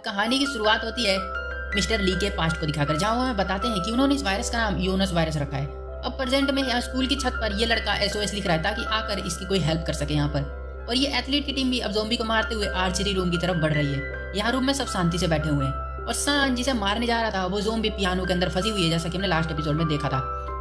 कहानी की शुरुआत होती है मिस्टर ली के पास्ट को दिखाकर, जहाँ वो हमें बताते हैं कि उन्होंने इस वायरस का नाम योनस वायरस रखा है। अब प्रेजेंट में यहाँ स्कूल की छत पर ये लड़का SOS लिख रहा है ताकि आकर इसकी कोई हेल्प कर सके यहाँ पर। और ये एथलीट की टीम भी अब ज़ॉम्बी को मारते हुए आर्चरी रूम की तरफ बढ़ रही है। यहाँ रूम में सब शांति से बैठे हुए हैं और सान जिसे मारने जा रहा था वो ज़ॉम्बी पियानो के अंदर फंसी हुई है, जैसा कि हमने लास्ट एपिसोड में देखा था।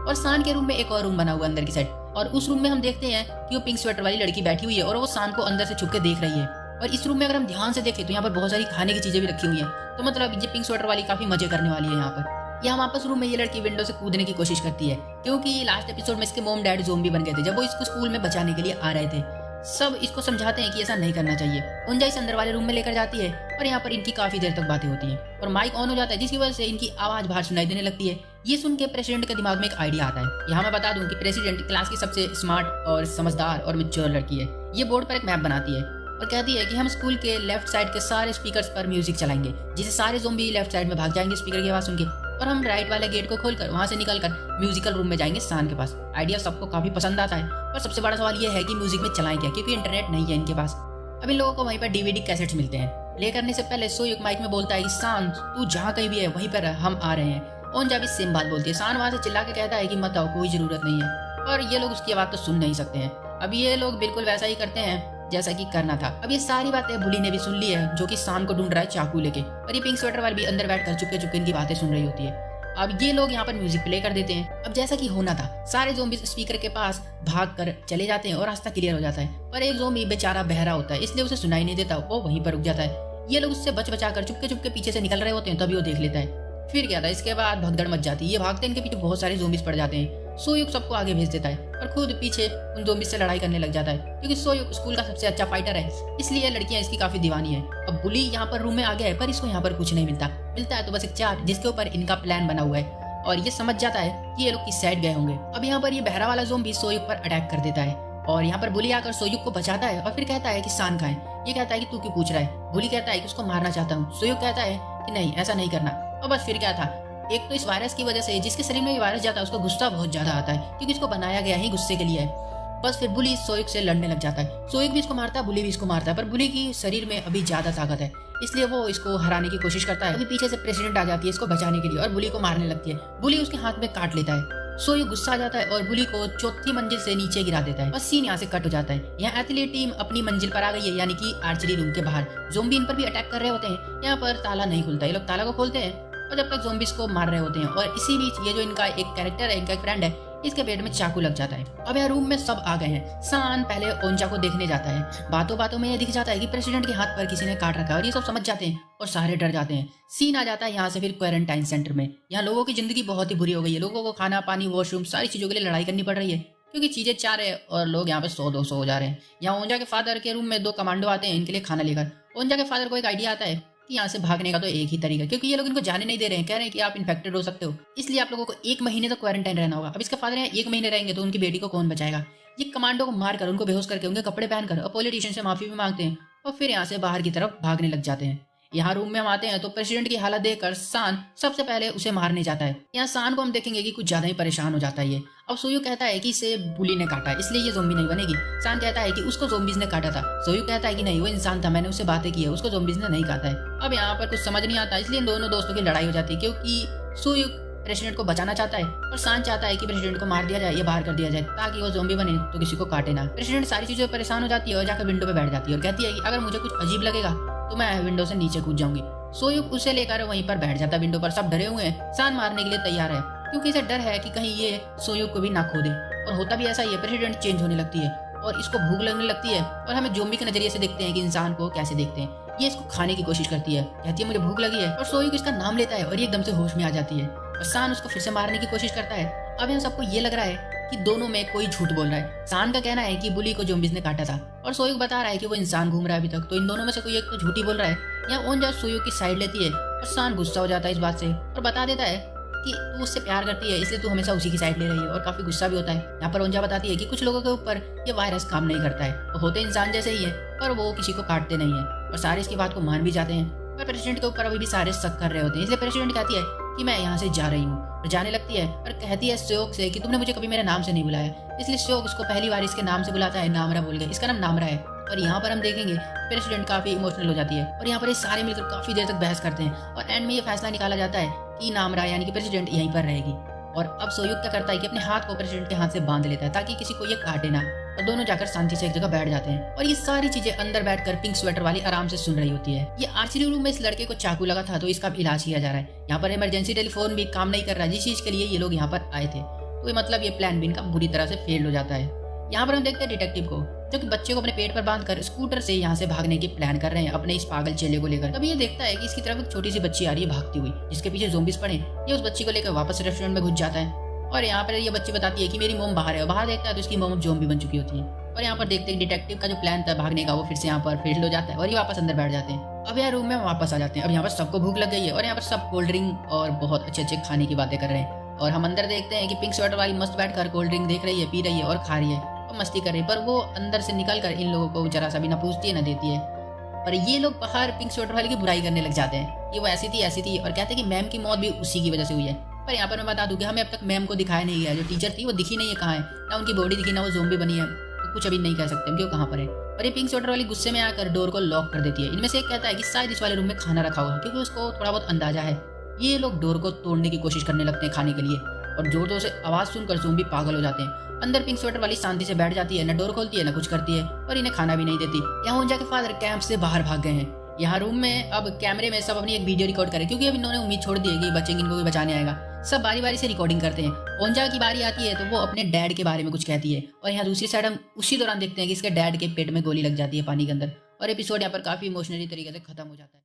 और सान के रूम में एक और रूम बना हुआ अंदर की साइड, और उस रूम में हम देखते हैं कि वो पिंक स्वेटर वाली लड़की बैठी हुई है और वो सान को अंदर से छुप के देख रही है। और इस रूम में अगर हम ध्यान से देखें तो यहाँ पर बहुत सारी खाने की चीजें भी रखी हुई हैं, तो मतलब ये पिंक स्वेटर वाली काफी मजे करने वाली है यहाँ पर। यहाँ वापस रूम में ये लड़की विंडो से कूदने की कोशिश करती है, क्योंकि लास्ट एपिसोड में इसके मॉम डैड ज़ॉम्बी बन गए थे जब वो इसको स्कूल में बचाने के लिए आ रहे थे। सब इसको समझाते हैं कि ऐसा नहीं करना चाहिए। उनजा इस अंदर वाले रूम में लेकर जाती है और यहाँ पर इनकी काफी देर तक बातें होती हैं और माइक ऑन हो जाता है, जिसकी वजह से इनकी आवाज बाहर सुनाई देने लगती है। ये सुन के प्रेसिडेंट के दिमाग में एक आइडिया आता है। यहाँ मैं बता दूं कि प्रेसिडेंट क्लास की सबसे स्मार्ट और समझदार और मैच्योर लड़की है। ये बोर्ड पर एक मैप बनाती है और कहती है कि हम स्कूल के लेफ्ट साइड के सारे स्पीकर्स पर म्यूजिक चलाएंगे, जिससे सारे ज़ॉम्बी लेफ्ट साइड में भाग जाएंगे स्पीकर की आवाज सुन के, और हम राइट वाले गेट को खोलकर वहां से निकलकर म्यूजिकल रूम में जाएंगे सान के पास। आइडिया सबको काफी पसंद आता है, और सबसे बड़ा सवाल ये है कि म्यूजिक में चलाएं क्या, क्योंकि इंटरनेट नहीं है इनके पास। अब इन लोगों को वहीं पर DVD कैसेट्स मिलते हैं। प्ले करने से पहले सोयुक माइक में बोलता है कि सान तू जहाँ कहीं भी है वहीं पर हम आ रहे हैं। ओंजा भी सेम बात बोलती है। सान वहां से चिल्ला के कहता है कि मत आओ, कोई जरूरत नहीं है, और ये लोग उसकी आवाज तो सुन नहीं सकते हैं। अब ये लोग बिल्कुल वैसा ही करते हैं जैसा कि करना था। अब ये सारी बातें बुली ने भी सुन ली है, जो कि सान को ढूंढ रहा है चाकू लेके, और ये पिंक स्वेटर वाली भी अंदर बैठकर चुपके चुपके इनकी बातें सुन रही होती है। अब ये लोग यहाँ पर म्यूजिक प्ले कर देते हैं। अब जैसा कि होना था, सारे ज़ॉम्बी स्पीकर के पास भाग कर चले जाते हैं और रास्ता क्लियर हो जाता है, पर एक ज़ॉम्बी बेचारा बहरा होता है, इसलिए उसे सुनाई नहीं देता, वो वहीं पर रुक जाता है। ये लोग उससे बचा कर चुपके चुपके पीछे से निकल रहे होते हैं, तभी वो देख लेता है। फिर क्या था, इसके बाद भगदड़ मच जाती है। ये भागते हैं, इनके पीछे बहुत सारे ज़ॉम्बीज पड़ जाते हैं। सोयुक सबको आगे भेज देता है और खुद पीछे उन ज़ॉम्बीज से लड़ाई करने लग जाता है, क्योंकि सोयुक स्कूल का सबसे अच्छा फाइटर है, इसलिए लड़कियां इसकी काफी दीवानी है। अब बुली यहाँ पर रूम में आ गया है, पर इसको यहाँ पर कुछ नहीं मिलता है तो बस एक चार्ट जिसके ऊपर इनका प्लान बना हुआ है, और ये समझ जाता है कि ये लोग किस साइड गए होंगे। अब यहाँ पर ये बहरा वाला ज़ॉम्बी सोयुक पर अटैक कर देता है, और यहाँ पर बुली आकर सोयुक को बचाता है और फिर कहता है कि सान कहाँ है। ये कहता है कि तू क्यों पूछ रहा है। बुली कहता है कि उसको मारना चाहता हूँ। सोयुक कहता है कि नहीं, ऐसा नहीं करना। और बस फिर क्या था, एक तो इस वायरस की वजह से जिसके शरीर में ये वायरस जाता है उसको गुस्सा बहुत ज्यादा आता है, क्योंकि इसको बनाया गया ही गुस्से के लिए है। बस फिर बुली सोयुक से लड़ने लग जाता है। सोयुक भी इसको मारता है, बुली भी इसको मारता है, पर बुली की शरीर में अभी ज्यादा ताकत है, इसलिए वो इसको हराने की कोशिश करता है। अभी पीछे से प्रेसिडेंट आ जाती है इसको बचाने के लिए और बुली को मारने लगती है। बुली उसके हाथ में काट लेता है। सोयुक गुस्सा आ जाता है और बुली को चौथी मंजिल से नीचे गिरा देता है। बस सीन यहाँ से कट हो जाता है। यहाँ एथलीट टीम अपनी मंजिल पर आ गई है, यानी कि आर्चरी रूम के बाहर। ज़ॉम्बी इन पर भी अटैक कर रहे होते हैं। यहाँ पर ताला नहीं खुलता, ये लोग ताला को खोलते हैं और जब तक ज़ॉम्बीज को मार रहे होते हैं, और इसी बीच ये जो इनका एक कैरेक्टर है, इनका एक फ्रेंड है, इसके पेट में चाकू लग जाता है। अब यहाँ रूम में सब आ गए हैं। सान पहले ओंजा को देखने जाता है। बातों बातों में ये दिख जाता है कि प्रेसिडेंट के हाथ पर किसी ने काट रखा है, और ये सब समझ जाते हैं और सारे डर जाते हैं। सीन आ जाता है यहाँ से फिर क्वारंटाइन सेंटर में। यहाँ लोगों की जिंदगी बहुत ही बुरी हो गई है। लोगों को खाना पानी वॉशरूम सारी चीजों के लिए लड़ाई करनी पड़ रही है, क्योंकि चीजें चार है और लोग यहाँ पे 100-200 हो जा रहे हैं। यहाँ ओंजा के फादर के रूम में 2 कमांडो आते हैं इनके लिए खाना लेकर। ओंजा के फादर को एक आइडिया आता है कि यहाँ से भागने का तो एक ही तरीका है, क्योंकि ये लोग इनको जाने नहीं दे रहे हैं, कह रहे हैं कि आप इन्फेक्टेड हो सकते हो, इसलिए आप लोगों को 1 महीने तक क्वारंटाइन रहना होगा। अब इसके फादर यहाँ 1 महीने रहेंगे तो उनकी बेटी को कौन बचाएगा। ये कमांडो को मारकर उनको बेहोश करके उनके कपड़े पहनकर और पॉलिटिशियन से माफी भी मांगते हैं और फिर यहाँ से बाहर की तरफ भागने लग जाते हैं। यहाँ रूम में हम आते हैं तो प्रेसिडेंट की हालत देखकर सान सबसे पहले उसे मारने जाता है। यहाँ सान को हम देखेंगे कि कुछ ज्यादा ही परेशान हो जाता है ये। अब सोयुक कहता है कि इसे बुली ने काटा है, इसलिए ये ज़ॉम्बी नहीं बनेगी। सान कहता है कि उसको ज़ॉम्बीज ने काटा था। सोयुक कहता है कि नहीं, वो इंसान था, मैंने उससे बातें की है, उसको ज़ॉम्बीज ने नहीं काटा है। अब यहाँ पर कुछ समझ नहीं आता, इसलिए इन दोनों दोस्तों की लड़ाई हो जाती है, क्योंकि सोयुक प्रेसिडेंट को बचाना चाहता है और सान चाहता है कि प्रेसिडेंट को मार दिया जाए या बाहर कर दिया जाए, ताकि वो ज़ॉम्बी बने तो किसी को काटे ना। प्रेसिडेंट सारी चीजों पर परेशान हो जाती है और जाकर विंडो पे बैठ जाती है और कहती है कि अगर मुझे कुछ अजीब लगेगा तो मैं विंडो से नीचे कूद जाऊंगी। सोयुक उसे लेकर वहीं पर बैठ जाता है विंडो पर। सब डरे हुए हैं, सान मारने के लिए तैयार है, क्योंकि इसे डर है कि कहीं ये सोयुक को भी ना खो दे। और होता भी ऐसा ही है, प्रेसिडेंट चेंज होने लगती है और इसको भूख लगने लगती है, और हमें ज़ॉम्बी के नजरिए से देखते हैं कि इंसान को कैसे देखते हैं। ये इसको खाने की कोशिश करती है, कहती है मुझे भूख लगी है, और सोयुक इसका नाम लेता है और ये एकदम से होश में आ जाती है और सान उसको फिर से मारने की कोशिश करता है। अब यहाँ सबको ये लग रहा है कि दोनों में कोई झूठ बोल रहा है। सान का कहना है कि बुली को ज़ॉम्बीज ने काटा था और सोयुक बता रहा है कि वो इंसान घूम रहा है अभी तक, तो इन दोनों में से कोई एक तो झूठी बोल रहा है। यहाँ ओंजा सोयुक की साइड लेती है और सान गुस्सा हो जाता है इस बात से और बता देता है कि तू उससे प्यार करती है, इसलिए तू हमेशा उसी की साइड ले रही है, और काफी गुस्सा भी होता है। यहाँ पर ओंजा बताती है कि कुछ लोगों के ऊपर ये वायरस काम नहीं करता है, तो होते इंसान जैसे ही है, पर वो किसी को काटते नहीं है, और सारे इसकी बात को मान भी जाते हैं। पर प्रेसिडेंट के ऊपर अभी भी सारे शक कर रहे होते हैं, इसलिए प्रेसिडेंट कहती है कि मैं यहाँ से जा रही हूँ, और जाने लगती है और कहती है श्योक से कि तुमने मुझे कभी मेरे नाम से नहीं बुलाया, इसलिए श्योक उसको पहली बार इसके नाम से बुलाता है, नामरा बोल के। इसका नाम नामरा है। और यहाँ पर हम देखेंगे प्रेसिडेंट काफी इमोशनल हो जाती है और यहाँ पर ये सारे मिलकर काफी देर तक बहस करते हैं और एंड में ये फैसला निकाला जाता है कि नामरा यानी कि प्रेसिडेंट यहीं पर रहेगी। और अब सोयुग क्या करता है कि अपने हाथ को प्रेसिडेंट के हाथ से बांध लेता है ताकि किसी को ये काटे ना, और दोनों जाकर शांति से एक जगह बैठ जाते हैं। और ये सारी चीजें अंदर बैठकर पिंक स्वेटर वाली आराम से सुन रही होती है। ये आर्चरी रूम में इस लड़के को चाकू लगा था तो इसका इलाज किया जा रहा है। यहाँ पर इमरजेंसी टेलीफोन भी काम नहीं कर रहा जिस चीज के लिए ये लोग यहाँ पर आए थे। तो ये मतलब ये प्लान भी इनका बुरी तरह से फेल हो जाता है। यहाँ पर हम देखते हैं डिटेक्टिव को जो कि बच्चे को अपने पेट पर बांधकर स्कूटर से यहाँ से भागने की प्लान कर रहे हैं अपने इस पागल चेले को लेकर। तभी ये देखता है कि इसकी तरफ एक छोटी सी बच्ची आ रही है भागती हुई जिसके पीछे ज़ोंबीज पड़े। ये उस बच्ची को लेकर वापस रेस्टोरेंट में घुस जाता है और यहाँ पर ये बच्ची बताती है कि मेरी मोम बाहर है। बाहर देखता है तो इसकी मोम अब ज़ोंबी बन चुकी होती है। और यहाँ पर देखते हैं डिटेक्टिव का जो प्लान था भागने का वो फिर से यहाँ पर फेल हो जाता है और ये वापस अंदर बैठ जाते हैं। अब यहाँ रूम में वापस आ जाते हैं। अब यहाँ पर सबको भूख लग गई है और यहाँ पर सब कोल्ड ड्रिंक और बहुत अच्छे अच्छे खाने की बातें कर रहे हैं। और हम अंदर देखते हैं कि पिंक स्वेटर वाली मस्त बैठकर कोल्ड ड्रिंक देख रही है, पी रही है और खा रही है और मस्ती कर रही है। पर वो अंदर से निकल कर इन लोगों को जरा सा भी ना पूछती है ना देती है। पर ये लोग बाहर पिंक स्वेटर वाली की बुराई करने लग जाते हैं कि वो ऐसी थी और कहते हैं कि मैम की मौत भी उसी की वजह से हुई है। पर यहाँ पर मैं बता दूं कि हमें अब तक मैम को दिखाया नहीं गया। जो टीचर थी वो दिखी नहीं है कहाँ है, ना उनकी बॉडी दिखी ना वो ज़ोंबी बनी है, तो कुछ अभी नहीं कह सकते हम कि वो कहाँ पर है। और ये पिंक स्वेटर वाली गुस्से में आकर डोर को लॉक कर देती है। इनमें से एक कहता है कि शायद इस वाले रूम में खाना रखा होगा क्योंकि उसको थोड़ा बहुत अंदाजा है। ये लोग डोर को तोड़ने की कोशिश करने लगते हैं खाने के लिए और जोर जोर से आवाज सुनकर ज़ोंबी पागल हो जाते हैं। अंदर पिंक स्वेटर वाली शांति से बैठ जाती है, न डोर खोलती है न कुछ करती है और इन्हें खाना भी नहीं देती। यहाँ उनजा के फादर कैंप से बाहर भाग गए हैं। यहाँ रूम में अब कैमरे में सब अपनी एक वीडियो रिकॉर्ड करें क्योंकि अब इन्होंने उम्मीद छोड़ दी है कि बचेंगे, इनको भी बचाने आएगा। सब बारी बारी से रिकॉर्डिंग करते हैं। ओंजा की बारी आती है तो वो अपने डैड के बारे में कुछ कहती है और यहाँ दूसरी साइड हम उसी दौरान देखते हैं कि इसके डैड के पेट में गोली लग जाती है पानी के अंदर और एपिसोड यहाँ पर काफी इमोशनली तरीके से खत्म हो जाता है।